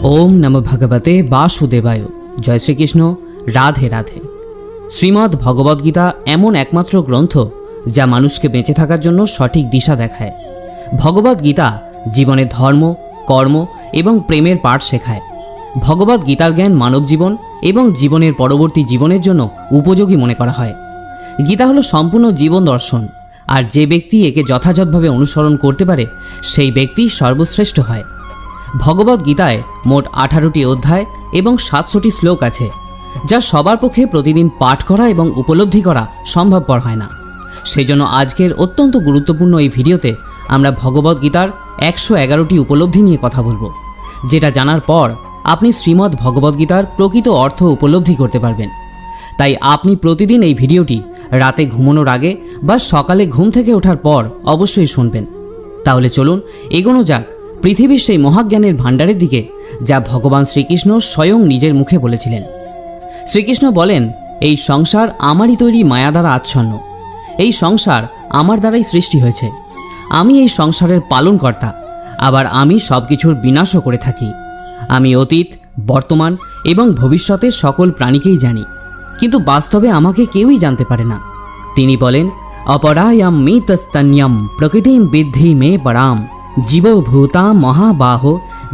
ओम नमो भगवते वासुदेवाय। जय श्रीकृष्ण। राधे राधे। শ্রীমদ্ ভগবদ্গীতা এমন একমাত্র গ্রন্থ যা মানুষকে বেঁচে থাকার জন্য সঠিক দিশা দেখায়। ভগবদ্গীতা জীবনে ধর্ম, কর্ম এবং প্রেমের পাঠ শেখায়। ভগবদ্গীতার জ্ঞান মানব জীবন এবং জীবনের পরবর্তী জীবনের জন্য উপযোগী মনে করা হয়। গীতা হলো সম্পূর্ণ জীবন দর্শন, আর যে ব্যক্তি একে যথাযথভাবে অনুসরণ করতে পারে সেই ব্যক্তি সর্বশ্রেষ্ঠ হয়। ভগবদ্গীতায় মোট 18টি অধ্যায় এবং 700টি শ্লোক আছে, যা সবার পক্ষে প্রতিদিন পাঠ করা এবং উপলব্ধি করা সম্ভবপর হয় না। সেই জন্য আজকের অত্যন্ত গুরুত্বপূর্ণ এই ভিডিওতে আমরা ভগবদ্গীতার 111টি উপলব্ধি নিয়ে কথা বলবো, যেটা জানার পর আপনি শ্রীমদ্ ভগবদ্গীতার প্রকৃত অর্থ উপলব্ধি করতে পারবেন। তাই আপনি প্রতিদিন এই ভিডিওটি রাতে ঘুমানোর আগে বা সকালে ঘুম থেকে ওঠার পর অবশ্যই শুনবেন। তাহলে চলুন এগোনো যাক পৃথিবীর সেই মহাজ্ঞানের ভাণ্ডারের দিকে, যা ভগবান শ্রীকৃষ্ণ স্বয়ং নিজের মুখে বলেছিলেন। শ্রীকৃষ্ণ বলেন, এই সংসার আমারই তৈরি মায়া দ্বারা আচ্ছন্ন। এই সংসার আমার দ্বারাই সৃষ্টি হয়েছে। আমি এই সংসারের পালনকর্তা, আবার আমি সব কিছুর বিনাশও করে থাকি। আমি অতীত, বর্তমান এবং ভবিষ্যতের সকল প্রাণীকেই জানি, কিন্তু বাস্তবে আমাকে কেউই জানতে পারে না। তিনি বলেন, অপরায়াম মিতস্তন্যম প্রকৃতিম বিদ্ধি মে পরাম জীবভূতা মহাবাহ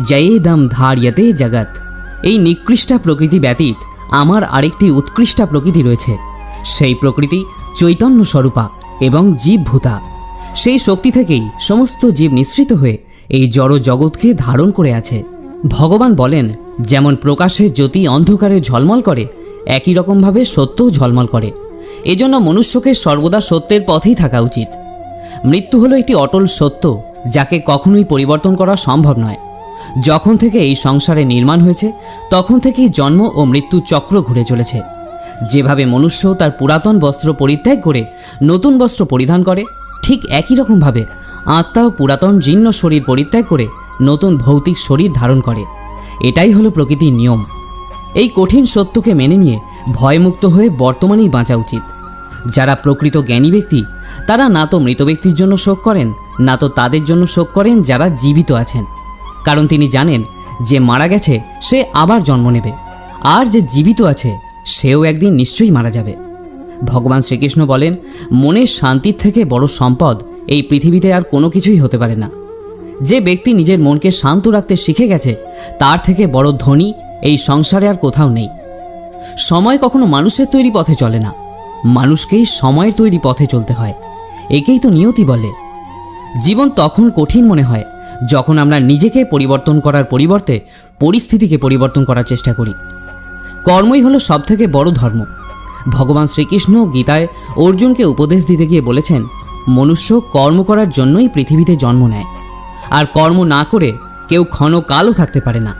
জয়েদম ধার্যতে জগৎ। এই নিকৃষ্টা প্রকৃতি ব্যতীত আমার আরেকটি উৎকৃষ্টা প্রকৃতি রয়েছে। সেই প্রকৃতি চৈতন্য স্বরূপা এবং জীবভূতা। সেই শক্তি থেকেই সমস্ত জীব নিঃসৃত হয়ে এই জড় জগৎকে ধারণ করে আছে। ভগবান বলেন, যেমন প্রকাশের জ্যোতি অন্ধকারে ঝলমল করে, একই রকমভাবে সত্যও ঝলমল করে। এজন্য মনুষ্যকে সর্বদা সত্যের পথেই থাকা উচিত। মৃত্যু হলো একটি অটল সত্য, যাকে কখনোই পরিবর্তন করা সম্ভব নয়। যখন থেকে এই সংসারে নির্মাণ হয়েছে তখন থেকেই জন্ম ও মৃত্যু চক্র ঘুরে চলেছে। যেভাবে মনুষ্য তার পুরাতন বস্ত্র পরিত্যাগ করে নতুন বস্ত্র পরিধান করে, ঠিক একই রকমভাবে আত্মাও পুরাতন জীর্ণ শরীর পরিত্যাগ করে নতুন ভৌতিক শরীর ধারণ করে। এটাই হলো প্রকৃতির নিয়ম। এই কঠিন সত্যকে মেনে নিয়ে ভয়মুক্ত হয়ে বর্তমানেই বাঁচা উচিত। যারা প্রকৃত জ্ঞানী ব্যক্তি, তারা না তো মৃত ব্যক্তির জন্য শোক করেন, না তো তাদের জন্য শোক করেন যারা জীবিত আছেন। কারণ তিনি জানেন, যে মারা গেছে সে আবার জন্ম নেবে, আর যে জীবিত আছে সেও একদিন নিশ্চয়ই মারা যাবে। ভগবান শ্রীকৃষ্ণ বলেন, মনের শান্তির থেকে বড় সম্পদ এই পৃথিবীতে আর কোনো কিছুই হতে পারে না। যে ব্যক্তি নিজের মনকে শান্ত রাখতে শিখে গেছে, তার থেকে বড় ধনী এই সংসারে আর কোথাও নেই। সময় কখনো মানুষের তৈরি পথে চলে না, মানুষকেই সময়ের তৈরি পথে চলতে হয়। একেই তো নিয়তি বলে। জীবন তখন কঠিন মনে হয় যখন আমরা নিজেকে পরিবর্তন করার পরিবর্তে পরিস্থিতিকে পরিবর্তন করার চেষ্টা করি। কর্মই হলো সবথেকে বড় ধর্ম। ভগবান শ্রীকৃষ্ণ গীতায় অর্জুনকে উপদেশ দিতে গিয়ে বলেছেন, মনুষ্য কর্ম করার জন্যই পৃথিবীতে জন্ম নেয়, আর কর্ম না করে কেউ ক্ষণকালও থাকতে পারে না।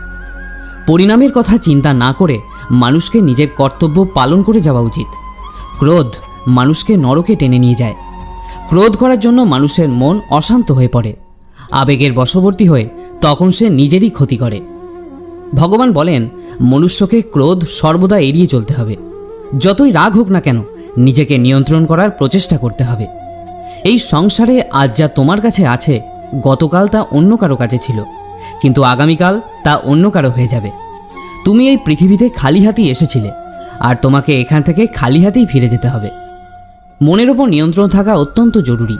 পরিণামের কথা চিন্তা না করে মানুষকে নিজের কর্তব্য পালন করে যাওয়া উচিত। ক্রোধ মানুষকে নরকে টেনে নিয়ে যায়। ক্রোধ করার জন্য মানুষের মন অশান্ত হয়ে পড়ে, আবেগের বশবর্তী হয়ে তখন সে নিজেরই ক্ষতি করে। ভগবান বলেন, মনুষ্যকে ক্রোধ সর্বদা এড়িয়ে চলতে হবে। যতই রাগ হোক না কেন, নিজেকে নিয়ন্ত্রণ করার প্রচেষ্টা করতে হবে। এই সংসারে আজ যা তোমার কাছে আছে, গতকাল তা অন্য কারো কাছে ছিল, কিন্তু আগামীকাল তা অন্য কারো হয়ে যাবে। তুমি এই পৃথিবীতে খালি হাতেই এসেছিলে, আর তোমাকে এখান থেকে খালি হাতেই ফিরে যেতে হবে। মনের ওপর নিয়ন্ত্রণ থাকা অত্যন্ত জরুরি।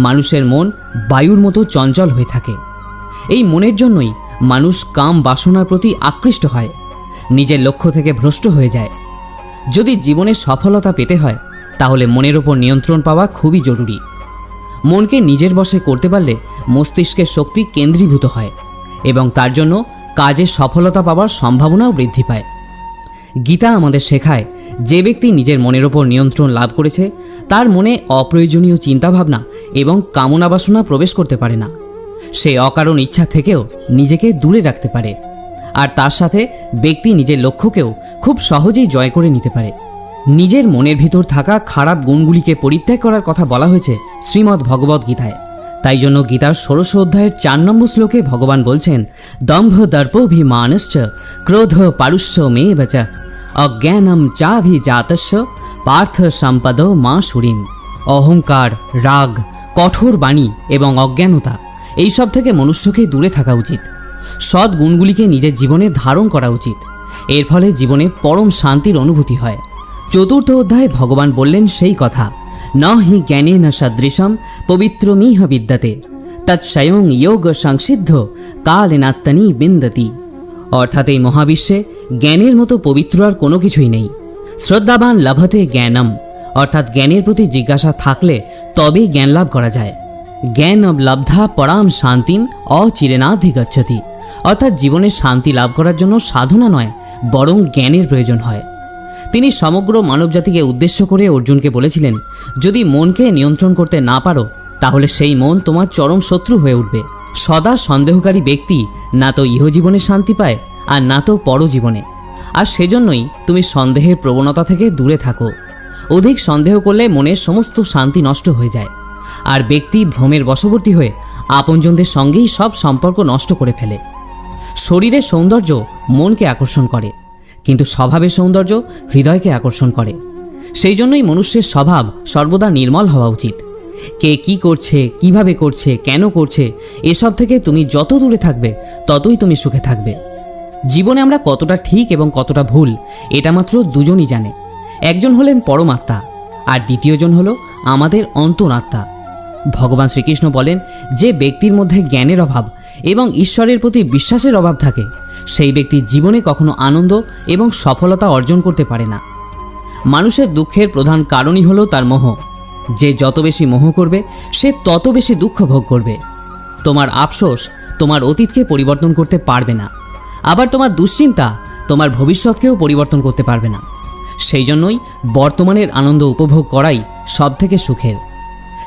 মানুষের মন বায়ুর মতো চঞ্চল হয়ে থাকে। এই মনের জন্যই মানুষ কাম বাসনার প্রতি আকৃষ্ট হয়, নিজের লক্ষ্য থেকে ভ্রষ্ট হয়ে যায়। যদি জীবনে সফলতা পেতে হয়, তাহলে মনের ওপর নিয়ন্ত্রণ পাওয়া খুবই জরুরি। মনকে নিজের বশে করতে পারলে মস্তিষ্কের শক্তি কেন্দ্রীভূত হয় এবং তার জন্য কাজে সফলতা পাওয়ার সম্ভাবনাও বৃদ্ধি পায়। গীতা আমাদের শেখায়, যে ব্যক্তি নিজের মনের ওপর নিয়ন্ত্রণ লাভ করেছে, তার মনে অপ্রয়োজনীয় চিন্তাভাবনা এবং কামনা বাসনা প্রবেশ করতে পারে না। সে অকারণ ইচ্ছা থেকেও নিজেকে দূরে রাখতে পারে, আর তার সাথে ব্যক্তি নিজের লক্ষ্যকেও খুব সহজেই জয় করে নিতে পারে। নিজের মনের ভিতর থাকা খারাপ গুণগুলিকে পরিত্যাগ করার কথা বলা হয়েছে শ্রীমদ্ ভগবদ্গীতায়। তাই জন্য গীতার 16 অধ্যায়ের 4 নম্বর শ্লোকে ভগবান বলছেন, দম্ভ দর্পোভিমানশ্চ ক্রোধ পারুষ্য মে বচ অজ্ঞানম চাভিজাতস্য পার্থ সম্পদ মা সুরিম। অহংকার, রাগ, কঠোর বাণী এবং অজ্ঞানতা এইসব থেকে মনুষ্যকে দূরে থাকা উচিত। সৎ গুণগুলিকে নিজের জীবনে ধারণ করা উচিত। এর ফলে জীবনে পরম শান্তির অনুভূতি হয়। চতুর্থ অধ্যায়ে ভগবান বললেন সেই কথা, ন হি জ্ঞানে ন সদৃশম পবিত্রমিহ বিদ্যাতে তৎস্বয়ং যোগ সংসিদ্ধ কালেনাত্মনি বিন্দতি। অর্থাৎ এই মহাবিশ্বে জ্ঞানের মতো পবিত্র আর কোনো কিছুই নেই। শ্রদ্ধাবান লভতে জ্ঞানম, অর্থাৎ জ্ঞানের প্রতি জিজ্ঞাসা থাকলে তবেই জ্ঞান লাভ করা যায়। জ্ঞান লব্ধা পরাম শান্তিম অচিরেনাধিগচ্ছতি, অর্থাৎ জীবনের শান্তি লাভ করার জন্য সাধনা নয়, বরং জ্ঞানের প্রয়োজন হয়। তিনি সমগ্র মানবজাতিকে উদ্দেশ্য করে অর্জুনকে বলেছিলেন, যদি মনকে নিয়ন্ত্রণ করতে না পারো তাহলে সেই মন তোমার চরম শত্রু হয়ে উঠবে। সদা সন্দেহকারী ব্যক্তি না তো ইহজীবনে শান্তি পায় আর না তো পরজীবনে। আর সেজন্যই তুমি সন্দেহের প্রবণতা থেকে দূরে থাকো। অধিক সন্দেহ করলে মনের সমস্ত শান্তি নষ্ট হয়ে যায়, আর ব্যক্তি ভ্রমের বশবর্তী হয়ে আপনজনদের সঙ্গেই সব সম্পর্ক নষ্ট করে ফেলে। শরীরের সৌন্দর্য মনকে আকর্ষণ করে, কিন্তু স্বভাবের সৌন্দর্য হৃদয়কে আকর্ষণ করে। সেই জন্যই মনুষ্যের স্বভাব সর্বদা নির্মল হওয়া উচিত। কে কি করছে, কিভাবে করছে, কেন করছে, এসব থেকে তুমি যত দূরে থাকবে ততই তুমি সুখে থাকবে। জীবনে আমরা কতটা ঠিক এবং কতটা ভুল এটা মাত্র দুজনই জানে। একজন হলেন পরমাত্মা আর দ্বিতীয়জন হলো আমাদের অন্তরাত্মা। ভগবান শ্রীকৃষ্ণ বলেন, যে ব্যক্তির মধ্যে জ্ঞানের অভাব এবং ঈশ্বরের প্রতি বিশ্বাসের অভাব থাকে সেই ব্যক্তি জীবনে কখনো আনন্দ এবং সফলতা অর্জন করতে পারে না। মানুষের দুঃখের প্রধান কারণই হলো তার মোহ। যে যত বেশি মোহ করবে সে তত বেশি দুঃখ ভোগ করবে। তোমার আফসোস তোমার অতীতকে পরিবর্তন করতে পারবে না, আবার তোমার দুশ্চিন্তা তোমার ভবিষ্যৎকেও পরিবর্তন করতে পারবে না। সেই জন্যই বর্তমানের আনন্দ উপভোগ করাই সব থেকে সুখের।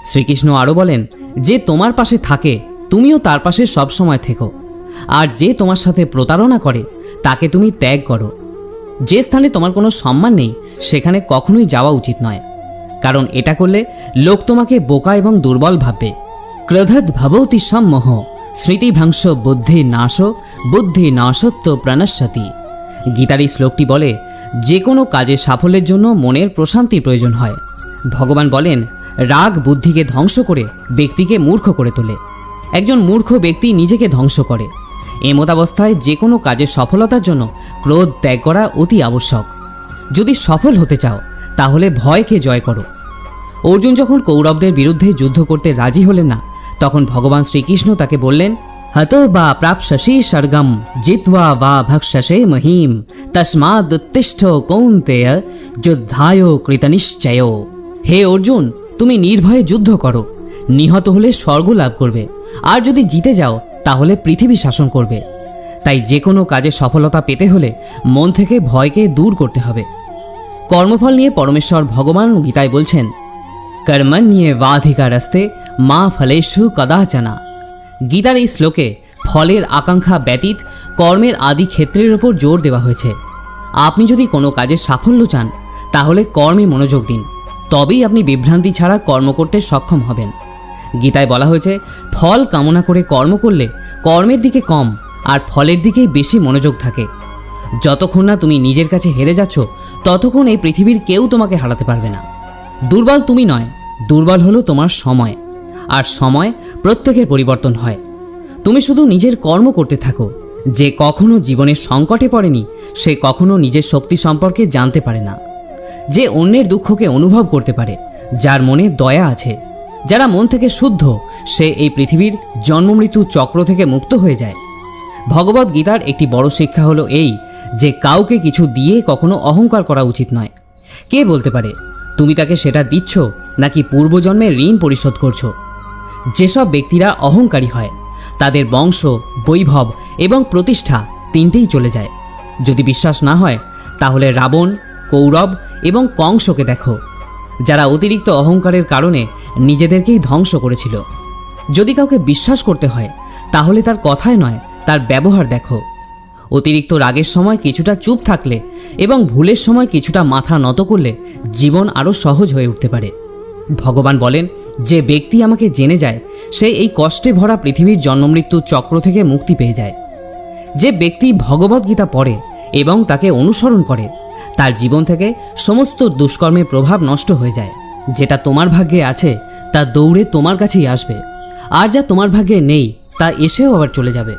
শ্রীকৃষ্ণ আরও বলেন, যে তোমার পাশে থাকে তুমিও তার পাশে সবসময় থেকো, আর যে তোমার সাথে প্রতারণা করে তাকে তুমি ত্যাগ করো। যে স্থানে তোমার কোনো সম্মান নেই সেখানে কখনোই যাওয়া উচিত নয়, কারণ এটা করলে লোক তোমাকে বোকা এবং দুর্বল ভাববে। ক্রোধৎ ভবতি সম্মোহ স্মৃতিভ্রংশ বুদ্ধি নাশ বুদ্ধি নাশত্ব প্রাণস্যতি। গীতার এই শ্লোকটি বলে, যে কোনো কাজের সাফল্যের জন্য মনের প্রশান্তির প্রয়োজন হয়। ভগবান বলেন, রাগ বুদ্ধিকে ধ্বংস করে ব্যক্তিকে মূর্খ করে তোলে। একজন মূর্খ ব্যক্তি নিজেকে ধ্বংস করে। এমতাবস্থায় যে কোনো কাজের সফলতার জন্য ক্রোধ ত্যাগ করা অতি আবশ্যক। যদি সফল হতে চাও তাহলে ভয়কে জয় করো। অর্জুন যখন কৌরবদের বিরুদ্ধে যুদ্ধ করতে রাজি হলেন না, তখন ভগবান শ্রীকৃষ্ণ তাকে বললেন, হতো বা প্রাপশসি স্বর্গম জিত্বা বা ভক্ষসে মহিম তস্মাদুত্তিষ্ঠ কৌন্তেয় যুদ্ধায় কৃতনিশ্চয়। হে অর্জুন, তুমি নির্ভয়ে যুদ্ধ করো। নিহত হলে স্বর্গ লাভ করবে, আর যদি জিতে যাও তাহলে পৃথিবী শাসন করবে। তাই যে কোনো কাজে সফলতা পেতে হলে মন থেকে ভয়কে দূর করতে হবে। কর্মফল নিয়ে পরমেশ্বর ভগবান গীতায় বলছেন, কর্মণ্যেবাধিকারস্তে মা ফলেষু কদাচনা। গীতার এই শ্লোকে ফলের আকাঙ্ক্ষা ব্যতীত কর্মের আদি ক্ষেত্রের ওপর জোর দেওয়া হয়েছে। আপনি যদি কোনো কাজে সাফল্য চান তাহলে কর্মে মনোযোগ দিন, তবেই আপনি বিভ্রান্তি ছাড়া কর্ম করতে সক্ষম হবেন। গীতায় বলা হয়েছে, ফল কামনা করে কর্ম করলে কর্মের দিকে কম আর ফলের দিকেই বেশি মনোযোগ থাকে। যতক্ষণ না তুমি নিজের কাছে হেরে যাচ্ছ ততক্ষণ এই পৃথিবীর কেউ তোমাকে হারাতে পারবে না। দুর্বল তুমি নয়, দুর্বল হলো তোমার সময়, আর সময় প্রত্যেকের পরিবর্তন হয়। তুমি শুধু নিজের কর্ম করতে থাকো। যে কখনো জীবনের সংকটে পড়েনি সে কখনো নিজের শক্তি সম্পর্কে জানতে পারে না। যে অন্যের দুঃখকে অনুভব করতে পারে, যার মনে দয়া আছে, যারা মন থেকে শুদ্ধ, সে এই পৃথিবীর জন্মমৃত্যু চক্র থেকে মুক্ত হয়ে যায়। ভগবদ গীতার একটি বড় শিক্ষা হলো এই যে কাউকে কিছু দিয়ে কখনো অহংকার করা উচিত নয়। কে বলতে পারে তুমি তাকে সেটা দিচ্ছ নাকি পূর্বজন্মের ঋণ পরিশোধ করছো। যেসব ব্যক্তিরা অহংকারী হয় তাদের বংশ, বৈভব এবং প্রতিষ্ঠা তিনটেই চলে যায়। যদি বিশ্বাস না হয় তাহলে রাবণ, কৌরব এবং কংসকে দেখো, যারা অতিরিক্ত অহংকারের কারণে নিজেদেরকেই ধ্বংস করেছিল। যদি কাউকে বিশ্বাস করতে হয় তাহলে তার কথায় নয়, তার ব্যবহার দেখো। অতিরিক্ত রাগের সময় কিছুটা চুপ থাকলে এবং ভুলের সময় কিছুটা মাথা নত করলে জীবন আরও সহজ হয়ে উঠতে পারে। ভগবান বলেন, যে ব্যক্তি আমাকে জেনে যায় সে এই কষ্টে ভরা পৃথিবীর জন্মমৃত্যু চক্র থেকে মুক্তি পেয়ে যায়। যে ব্যক্তি ভগবদ্গীতা পড়ে এবং তাকে অনুসরণ করে তার জীবন থেকে সমস্ত দুষ্কর্মের প্রভাব নষ্ট হয়ে যায়। যেটা তোমার ভাগ্যে আছে তা দৌড়ে তোমার কাছেই আসবে, আর যা তোমার ভাগ্যে নেই তা এসেও আবার চলে যাবে।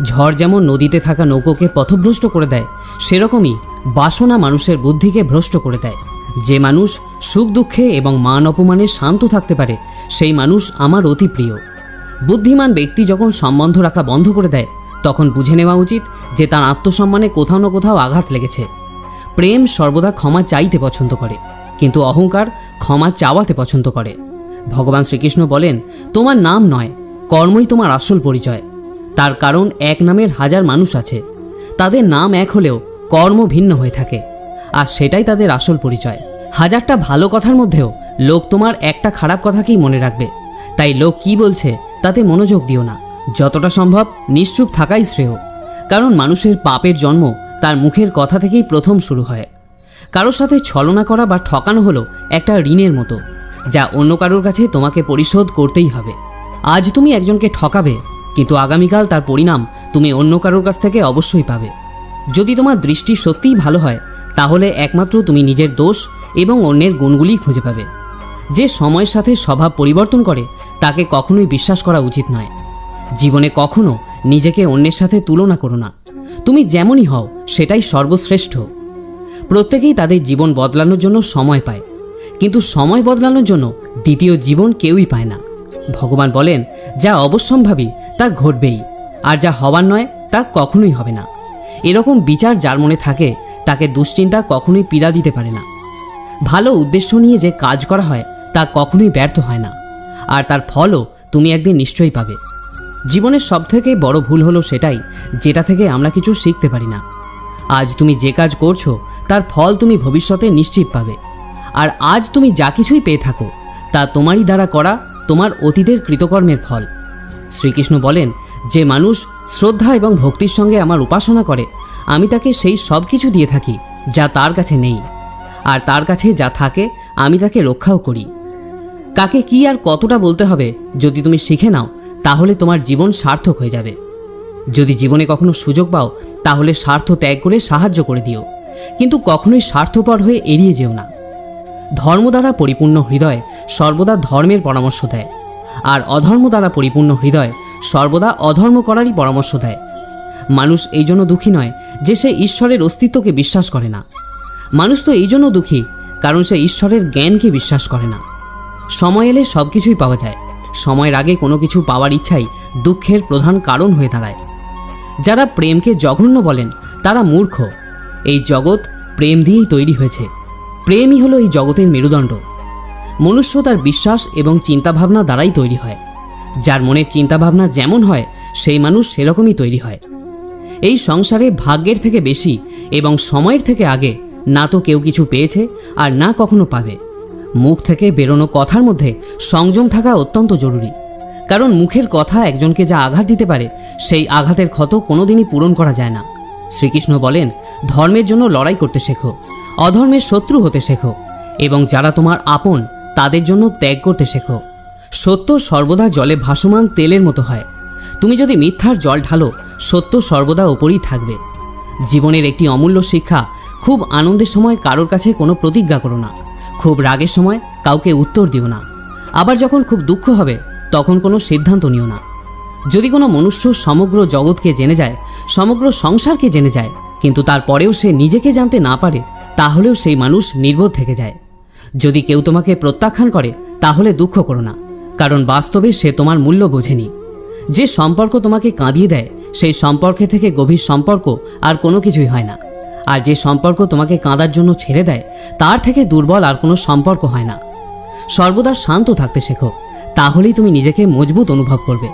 ঝড় যেমন নদীতে থাকা নৌকোকে পথভ্রষ্ট করে দেয়, সেরকমই বাসনা মানুষের বুদ্ধিকে ভ্রষ্ট করে দেয়। যে মানুষ সুখ দুঃখে এবং মান অপমানে শান্ত থাকতে পারে, সেই মানুষ আমার অতি প্রিয়। বুদ্ধিমান ব্যক্তি যখন সম্বন্ধ রাখা বন্ধ করে দেয়, তখন বুঝে নেওয়া উচিত যে তার আত্মসম্মানে কোথাও না কোথাও আঘাত লেগেছে। প্রেম সর্বদা ক্ষমা চাইতে পছন্দ করে, কিন্তু অহংকার ক্ষমা চাওয়াতে পছন্দ করে। ভগবান শ্রীকৃষ্ণ বলেন, তোমার নাম নয়, কর্মই তোমার আসল পরিচয়। তার কারণ এক নামের হাজার মানুষ আছে, তাদের নাম এক হলেও কর্ম ভিন্ন হয়ে থাকে, আর সেটাই তাদের আসল পরিচয়। হাজারটা ভালো কথার মধ্যেও লোক তোমার একটা খারাপ কথাকেই মনে রাখবে, তাই লোক কি বলছে তাতে মনোযোগ দিও না। যতটা সম্ভব নিশ্চুপ থাকাই শ্রেয়, কারণ মানুষের পাপের জন্ম তার মুখের কথা থেকেই প্রথম শুরু হয়। কারোর সাথে ছলনা করা বা ঠকানো হলো একটা ঋণের মতো, যা অন্য কারোর কাছে তোমাকে পরিশোধ করতেই হবে। আজ তুমি একজনকে ঠকাবে, কিন্তু আগামীকাল তার পরিণাম তুমি অন্য কারোর কাছ থেকে অবশ্যই পাবে। যদি তোমার দৃষ্টি সত্যিই ভালো হয়, তাহলে একমাত্র তুমি নিজের দোষ এবং অন্যের গুণগুলিই খুঁজে পাবে। যে সময়ের সাথে স্বভাব পরিবর্তন করে, তাকে কখনোই বিশ্বাস করা উচিত নয়। জীবনে কখনো নিজেকে অন্যের সাথে তুলনা করো না। তুমি যেমনই হও সেটাই সর্বশ্রেষ্ঠ। প্রত্যেকেই তাদের জীবন বদলানোর জন্য সময় পায়, কিন্তু সময় বদলানোর জন্য দ্বিতীয় জীবন কেউই পায় না। ভগবান বলেন, যা অবশ্যম্ভাবী তা ঘটবেই, আর যা হবার নয় তা কখনোই হবে না। এরকম বিচার যার মনে থাকে, তাকে দুশ্চিন্তা কখনোই পীড়া দিতে পারে না। ভালো উদ্দেশ্য নিয়ে যে কাজ করা হয় তা কখনোই ব্যর্থ হয় না, আর তার ফলও তুমি একদিন নিশ্চয়ই পাবে। জীবনের সবথেকে বড় ভুল হলো সেটাই, যেটা থেকে আমরা কিছু শিখতে পারি না। আজ তুমি যে কাজ করছো তার ফল তুমি ভবিষ্যতে নিশ্চিত পাবে, আর আজ তুমি যা কিছুই পেয়ে থাকো তা তোমারই দ্বারা করা তোমার অতীতের কৃতকর্মের ফল। শ্রীকৃষ্ণ বলেন, যে মানুষ শ্রদ্ধা এবং ভক্তির সঙ্গে আমার উপাসনা করে, আমি তাকে সেই সব কিছু দিয়ে থাকি যা তার কাছে নেই, আর তার কাছে যা থাকে আমি তাকে রক্ষাও করি। কাকে কি আর কতটা বলতে হবে যদি তুমি শিখে নাও, তাহলে তোমার জীবন সার্থক হয়ে যাবে। যদি জীবনে কখনো সুযোগ পাও, তাহলে স্বার্থ ত্যাগ করে সাহায্য করে দিও, কিন্তু কখনোই স্বার্থপর হয়ে এড়িয়ে যেও না। ধর্ম দ্বারা পরিপূর্ণ হৃদয় সর্বদা ধর্মের পরামর্শ দেয়, আর অধর্ম দ্বারা পরিপূর্ণ হৃদয় সর্বদা অধর্ম করারই পরামর্শ দেয়। মানুষ এই জন্য দুঃখী নয় যে সে ঈশ্বরের অস্তিত্বকে বিশ্বাস করে না। মানুষ তো এই জন্য দুঃখী কারণ সে ঈশ্বরের জ্ঞানকে বিশ্বাস করে না। সময় এলে সব কিছুই পাওয়া যায়, সময়ের আগে কোনো কিছু পাওয়ার ইচ্ছাই দুঃখের প্রধান কারণ হয়ে দাঁড়ায়। যারা প্রেমকে জঘন্য বলেন তারা মূর্খ। এই জগৎ প্রেম দিয়েই তৈরি হয়েছে। প্রেমই হলো এই জগতের মেরুদণ্ড। মনুষ্য তার বিশ্বাস এবং চিন্তাভাবনা দ্বারাই তৈরি হয়। যার মনের চিন্তাভাবনা যেমন হয়, সেই মানুষ সেরকমই তৈরি হয়। এই সংসারে ভাগ্যের থেকে বেশি এবং সময়ের থেকে আগে না তো কেউ কিছু পেয়েছে, আর না কখনো পাবে। মুখ থেকে বেরোনো কথার মধ্যে সংযম থাকা অত্যন্ত জরুরি, কারণ মুখের কথা একজনকে যা আঘাত দিতে পারে, সেই আঘাতের ক্ষত কোনোদিনই পূরণ করা যায় না। শ্রীকৃষ্ণ বলেন, ধর্মের জন্য লড়াই করতে শেখো, অধর্মের শত্রু হতে শেখো, এবং যারা তোমার আপন তাদের জন্য ত্যাগ করতে শেখো। সত্য সর্বদা জলে ভাসমান তেলের মতো হয়। তুমি যদি মিথ্যার জল ঢালো, সত্য সর্বদা ওপরেই থাকবে। জীবনের একটি অমূল্য শিক্ষা, খুব আনন্দের সময় কারোর কাছে কোনো প্রতিজ্ঞা করো না, খুব রাগের সময় কাউকে উত্তর দিও না, আবার যখন খুব দুঃখ হবে তখন কোনো সিদ্ধান্ত নিও না। যদি কোনো মনুষ্য সমগ্র জগৎকে জেনে যায়, সমগ্র সংসারকে জেনে যায়, কিন্তু তারপরেও সে নিজেকে জানতে না পারে, তাহলেও সেই মানুষ নির্বোধ থেকে যায়। যদি কেউ তোমাকে প্রত্যাখ্যান করে, তাহলে দুঃখ করো না, কারণ বাস্তবে সে তোমার মূল্য বোঝেনি। যে সম্পর্ক তোমাকে কাঁদিয়ে দেয়, সেই সম্পর্কে থেকে গভীর সম্পর্ক আর কোনো কিছুই হয় না। আর যে সম্পর্ক তোমাকে কাঁদার জন্য ছেড়ে দেয়, তার থেকে দুর্বল আর কোনো সম্পর্ক হয় না। সর্বদা শান্ত থাকতে শেখো, তাহলেই তুমি নিজেকে মজবুত অনুভব করবে।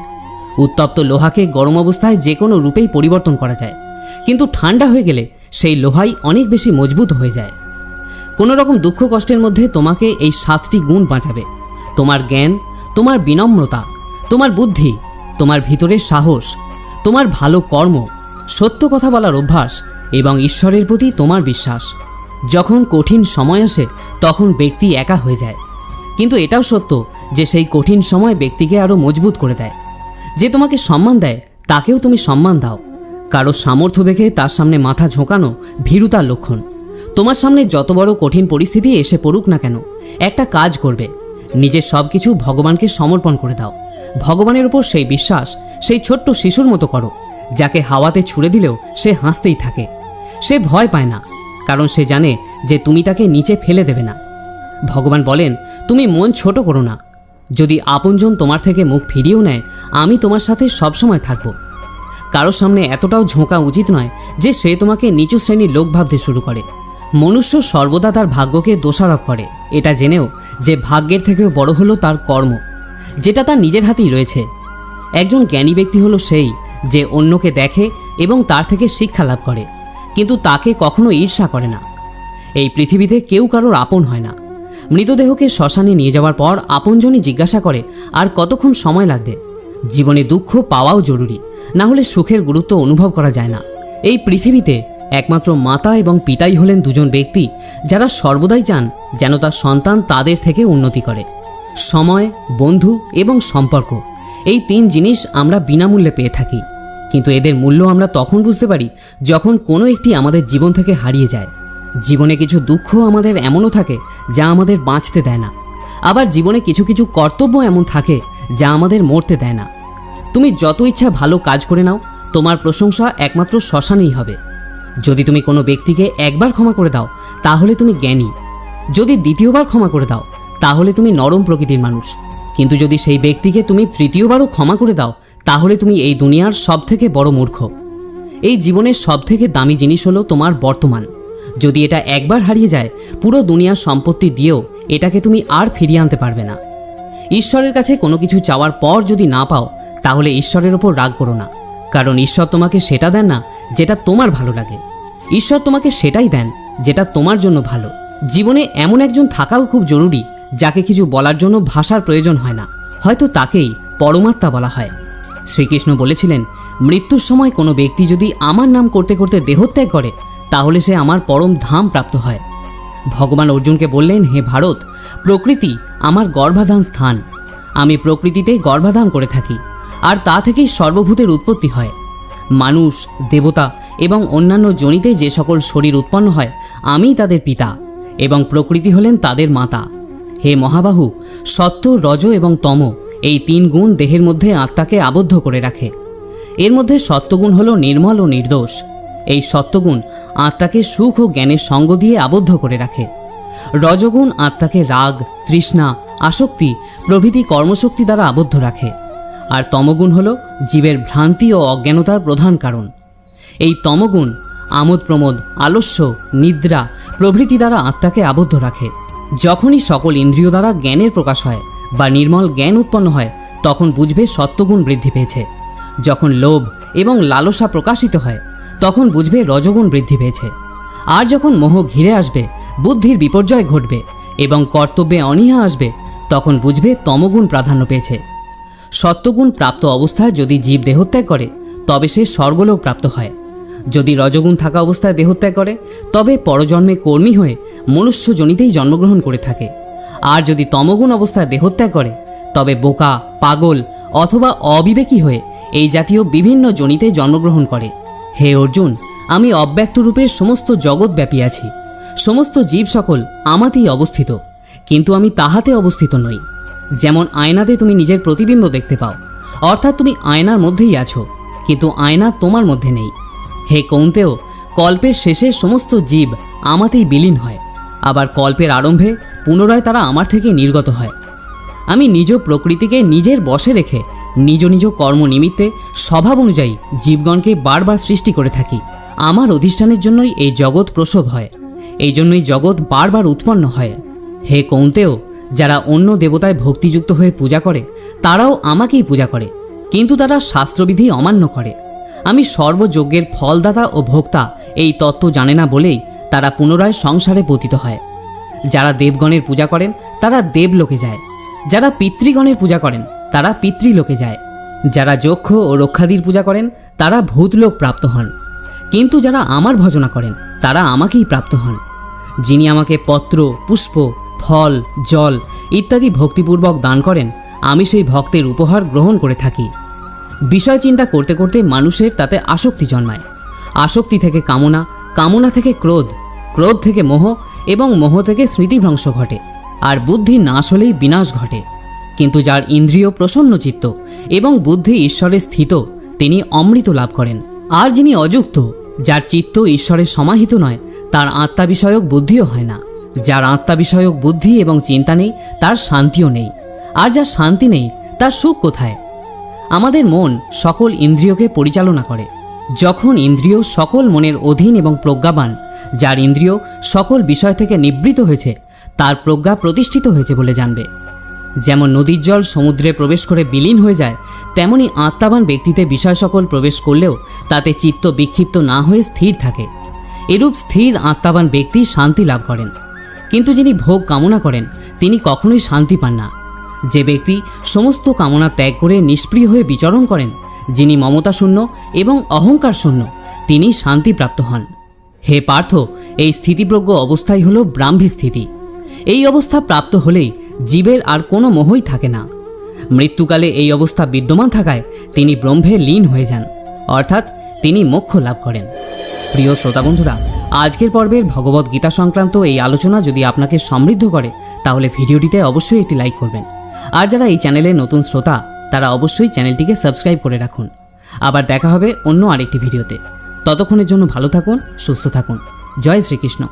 উত্তপ্ত লোহাকে গরম অবস্থায় যে কোনো রূপেই পরিবর্তন করা যায়, কিন্তু ঠান্ডা হয়ে গেলে সেই লোহাই অনেক বেশি মজবুত হয়ে যায়। কোনো রকম দুঃখ কষ্টের মধ্যে তোমাকে এই 7টি গুণ বাঁচাবে: তোমার জ্ঞান, তোমার বিনম্রতা, তোমার বুদ্ধি, তোমার ভিতরের সাহস, তোমার ভালো কর্ম, সত্য কথা বলার অভ্যাস এবং ঈশ্বরের প্রতি তোমার বিশ্বাস। যখন কঠিন সময় আসে তখন ব্যক্তি একা হয়ে যায়, কিন্তু এটাও সত্য যে সেই কঠিন সময় ব্যক্তিকে আরও মজবুত করে দেয়। যে তোমাকে সম্মান দেয় তাকেও তুমি সম্মান দাও। কারো সামর্থ্য দেখে তার সামনে মাথা ঝোঁকানো ভীরুতার লক্ষণ। তোমার সামনে যত বড় কঠিন পরিস্থিতি এসে পড়ুক না কেন, একটা কাজ করবে, নিজের সব কিছু ভগবানকে সমর্পণ করে দাও। ভগবানের উপর সেই বিশ্বাস সেই ছোট্ট শিশুর মতো করো, যাকে হাওয়াতে ছুড়ে দিলেও সে হাসতেই থাকে। সে ভয় পায় না, কারণ সে জানে যে তুমি তাকে নিচে ফেলে দেবে না। ভগবান বলেন, তুমি মন ছোট করো না। যদি আপনজন তোমার থেকে মুখ ফিরিয়েও নেয়, আমি তোমার সাথে সবসময় থাকব। কারোর সামনে এতটাও ঝোঁকা উচিত নয় যে সে তোমাকে নিচু শ্রেণীর লোক ভাবতে শুরু করে। মনুষ্য সর্বদা তার ভাগ্যকে দোষারোপ করে, এটা জেনেও যে ভাগ্যের থেকেও বড় হলো তার কর্ম, যেটা তার নিজের হাতেই রয়েছে। একজন জ্ঞানী ব্যক্তি হলো সেই যে অন্যকে দেখে এবং তার থেকে শিক্ষা লাভ করে, কিন্তু তাকে কখনো ঈর্ষা করে না। এই পৃথিবীতে কেউ কারোর আপন হয় না। মৃতদেহকে শ্মশানে নিয়ে যাওয়ার পর আপনজনই জিজ্ঞাসা করে, আর কতক্ষণ সময় লাগবে? জীবনে দুঃখ পাওয়াও জরুরি, না হলে সুখের গুরুত্ব অনুভব করা যায় না। এই পৃথিবীতে একমাত্র মাতা এবং পিতাই হলেন দুজন ব্যক্তি যারা সর্বদাই চান যেন তার সন্তান তাদের থেকে উন্নতি করে। সময়, বন্ধু এবং সম্পর্ক, এই তিন জিনিস আমরা বিনামূল্যে পেয়ে থাকি, কিন্তু এদের মূল্য আমরা তখন বুঝতে পারি যখন কোনো একটি আমাদের জীবন থেকে হারিয়ে যায়। জীবনে কিছু দুঃখ আমাদের এমনও থাকে যা আমাদের বাঁচতে দেয় না, আবার জীবনে কিছু কিছু কর্তব্য এমন থাকে যা আমাদের মরতে দেয় না। তুমি যত ইচ্ছা ভালো কাজ করে নাও, তোমার প্রশংসা একমাত্র শ্মশানেই হবে। যদি তুমি কোনো ব্যক্তিকে একবার ক্ষমা করে দাও, তাহলে তুমি জ্ঞানী। যদি দ্বিতীয়বার ক্ষমা করে দাও, তাহলে তুমি নরম প্রকৃতির মানুষ। কিন্তু যদি সেই ব্যক্তিকে তুমি তৃতীয়বারও ক্ষমা করে দাও, তাহলে তুমি এই দুনিয়ার সবথেকে বড় মূর্খ। এই জীবনের সবথেকে দামি জিনিস হলো তোমার বর্তমান। যদি এটা একবার হারিয়ে যায়, পুরো দুনিয়ার সম্পত্তি দিয়েও এটাকে তুমি আর ফিরিয়ে আনতে পারবে না। ঈশ্বরের কাছে কোনো কিছু চাওয়ার পর যদি না পাও, তাহলে ঈশ্বরের ওপর রাগ করো না, কারণ ঈশ্বর তোমাকে সেটা দেন না যেটা তোমার ভালো লাগে। ঈশ্বর তোমাকে সেটাই দেন যেটা তোমার জন্য ভালো। জীবনে এমন একজন থাকাও খুব জরুরি যাকে কিছু বলার জন্য ভাষার প্রয়োজন হয় না, হয়তো তাকেই পরমাত্মা বলা হয়। শ্রীকৃষ্ণ বলেছিলেন, মৃত্যুর সময় কোনো ব্যক্তি যদি আমার নাম করতে করতে দেহত্যাগ করে, তাহলে সে আমার পরম ধাম প্রাপ্ত হয়। ভগবান অর্জুনকে বললেন, হে ভারত, প্রকৃতি আমার গর্ভাধান স্থান। আমি প্রকৃতিতে গর্ভাধান করে থাকি, আর তা থেকেই সর্বভূতের উৎপত্তি হয়। মানুষ, দেবতা এবং অন্যান্য জনিতে যে সকল শরীর উৎপন্ন হয়, আমিই তাদের পিতা এবং প্রকৃতি হলেন তাদের মাতা। হে মহাবাহু, সত্য, রজ এবং তম এই তিন গুণ দেহের মধ্যে আত্মাকে আবদ্ধ করে রাখে। এর মধ্যে সত্যগুণ হলো নির্মল ও নির্দোষ। এই সত্যগুণ আত্মাকে সুখ ও জ্ঞানের সঙ্গ দিয়ে আবদ্ধ করে রাখে। রজগুণ আত্মাকে রাগ, তৃষ্ণা, আসক্তি প্রভৃতি কর্মশক্তি দ্বারা আবদ্ধ রাখে। আর তমগুণ হল জীবের ভ্রান্তি ও অজ্ঞানতার প্রধান কারণ। এই তমগুণ আমোদ প্রমোদ, আলস্য, নিদ্রা প্রভৃতি দ্বারা আত্মাকে আবদ্ধ রাখে। যখনই সকল ইন্দ্রিয় দ্বারা জ্ঞানের প্রকাশ হয় বা নির্মল জ্ঞান উৎপন্ন হয়, তখন বুঝবে সত্যগুণ বৃদ্ধি পেয়েছে। যখন লোভ এবং লালসা প্রকাশিত হয়, তখন বুঝবে রজগুণ বৃদ্ধি পেয়েছে। আর যখন মোহ ঘিরে আসবে, বুদ্ধির বিপর্যয় ঘটবে এবং কর্তব্যে অনীহা আসবে, তখন বুঝবে তমগুণ প্রাধান্য পেয়েছে। সত্যগুণ প্রাপ্ত অবস্থায় যদি জীব দেহত্যাগ করে, তবে সে স্বর্গলোক প্রাপ্ত হয়। যদি রজগুণ থাকা অবস্থায় দেহত্যাগ করে, তবে পরজন্মে কর্মী হয়ে মনুষ্যজনিতেই জন্মগ্রহণ করে থাকে। আর যদি তমগুণ অবস্থায় দেহত্যাগ করে, তবে বোকা, পাগল অথবা অবিবেকী হয়ে এই জাতীয় বিভিন্ন জনিতে জন্মগ্রহণ করে। হে অর্জুন, আমি অব্যক্ত রূপে সমস্ত জগৎ ব্যাপী আছি। সমস্ত জীব সকল আমাতেই অবস্থিত, কিন্তু আমি তাহাতে অবস্থিত নই। যেমন আয়নাতে তুমি নিজের প্রতিবিম্ব দেখতে পাও, অর্থাৎ তুমি আয়নার মধ্যেই আছো, কিন্তু আয়না তোমার মধ্যে নেই। হে কৌন্তেয়, কল্পের শেষে সমস্ত জীব আমাতেই বিলীন হয়, আবার কল্পের আরম্ভে পুনরায় তারা আমার থেকে নির্গত হয়। আমি নিজ প্রকৃতিকে নিজের বশে রেখে নিজ নিজ কর্ম নিমিত্তে স্বভাব অনুযায়ী জীবগণকে বারবার সৃষ্টি করে থাকি। আমার অধিষ্ঠানের জন্যই এই জগৎ প্রসব হয়, এই জন্যই জগৎ বারবার উৎপন্ন হয়। হে কৌন্তেয়, যারা অন্য দেবতায় ভক্তিযুক্ত হয়ে পূজা করে, তারাও আমাকেই পূজা করে, কিন্তু তারা শাস্ত্রবিধি অমান্য করে। আমি সর্বযজ্ঞের ফলদাতা ও ভোক্তা এই তত্ত্ব জানে না বলেই তারা পুনরায় সংসারে পতিত হয়। যারা দেবগণের পূজা করেন তারা দেবলোকে যায়, যারা পিতৃগণের পূজা করেন তারা পিতৃলোকে যায়, যারা যক্ষ ও রক্ষাদির পূজা করেন তারা ভূতলোক প্রাপ্ত হন, কিন্তু যারা আমার ভজনা করেন তারা আমাকেই প্রাপ্ত হন। যিনি আমাকে পত্র, পুষ্প, ফল, জল ইত্যাদি ভক্তিপূর্বক দান করেন, আমি সেই ভক্তের উপহার গ্রহণ করে থাকি। বিষয় চিন্তা করতে করতে মানুষের তাতে আসক্তি জন্মায়। আসক্তি থেকে কামনা, কামনা থেকে ক্রোধ, ক্রোধ থেকে মোহ এবং মোহ থেকে স্মৃতিভ্রংশ ঘটে, আর বুদ্ধি নাশ হলেই বিনাশ ঘটে। কিন্তু যার ইন্দ্রিয় প্রসন্ন চিত্ত এবং বুদ্ধি ঈশ্বরে স্থিত, তিনি অমৃত লাভ করেন। আর যিনি অযুক্ত, যার চিত্ত ঈশ্বরের সমাহিত নয়, তার আত্মা বিষয়ক বুদ্ধিও হয় না। যার আত্মা বিষয়ক বুদ্ধি এবং চিন্তা নেই, তার শান্তিও নেই। আর যার শান্তি নেই, তার সুখ কোথায়? আমাদের মন সকল ইন্দ্রিয়কে পরিচালনা করে। যখন ইন্দ্রিয় সকল মনের অধীন এবং প্রজ্ঞাবান, যার ইন্দ্রিয় সকল বিষয় থেকে নিবৃত হয়েছে, তার প্রজ্ঞা প্রতিষ্ঠিত হয়েছে বলে জানবে। যেমন নদীর জল সমুদ্রে প্রবেশ করে বিলীন হয়ে যায়, তেমনি আত্মাবান ব্যক্তিতে বিষয় সকল প্রবেশ করলেও তাতে চিত্ত বিক্ষিপ্ত না হয়ে স্থির থাকে। এরূপ স্থির আত্মাবান ব্যক্তি শান্তি লাভ করেন। কিন্তু যিনি ভোগ কামনা করেন, তিনি কখনোই শান্তি পান না। যে ব্যক্তি সমস্ত কামনা ত্যাগ করে নিষ্প্রিয় হয়ে বিচরণ করেন, যিনি মমতা শূন্য এবং অহংকার শূন্য, তিনি শান্তিপ্রাপ্ত হন। হে পার্থ, এই স্থিতিপ্রজ্ঞ অবস্থাই হল ব্রাহ্মী স্থিতি। এই অবস্থা প্রাপ্ত হলেই জীবের আর কোনো মোহই থাকে না। মৃত্যুকালে এই অবস্থা বিদ্যমান থাকায় তিনি ব্রহ্মে লীন হয়ে যান, অর্থাৎ তিনি মোক্ষ লাভ করেন। প্রিয় শ্রোতা বন্ধুরা, আজকের পর্বের ভগবদ গীতা সংক্রান্ত এই আলোচনা যদি আপনাকে সমৃদ্ধ করে, তাহলে ভিডিওটিতে অবশ্যই একটি লাইক করবেন। আর যারা এই চ্যানেলের নতুন শ্রোতা, তারা অবশ্যই চ্যানেলটিকে সাবস্ক্রাইব করে রাখুন। আবার দেখা হবে অন্য আরেকটি ভিডিওতে। ততক্ষণের জন্য ভালো থাকুন, সুস্থ থাকুন। জয় শ্রীকৃষ্ণ।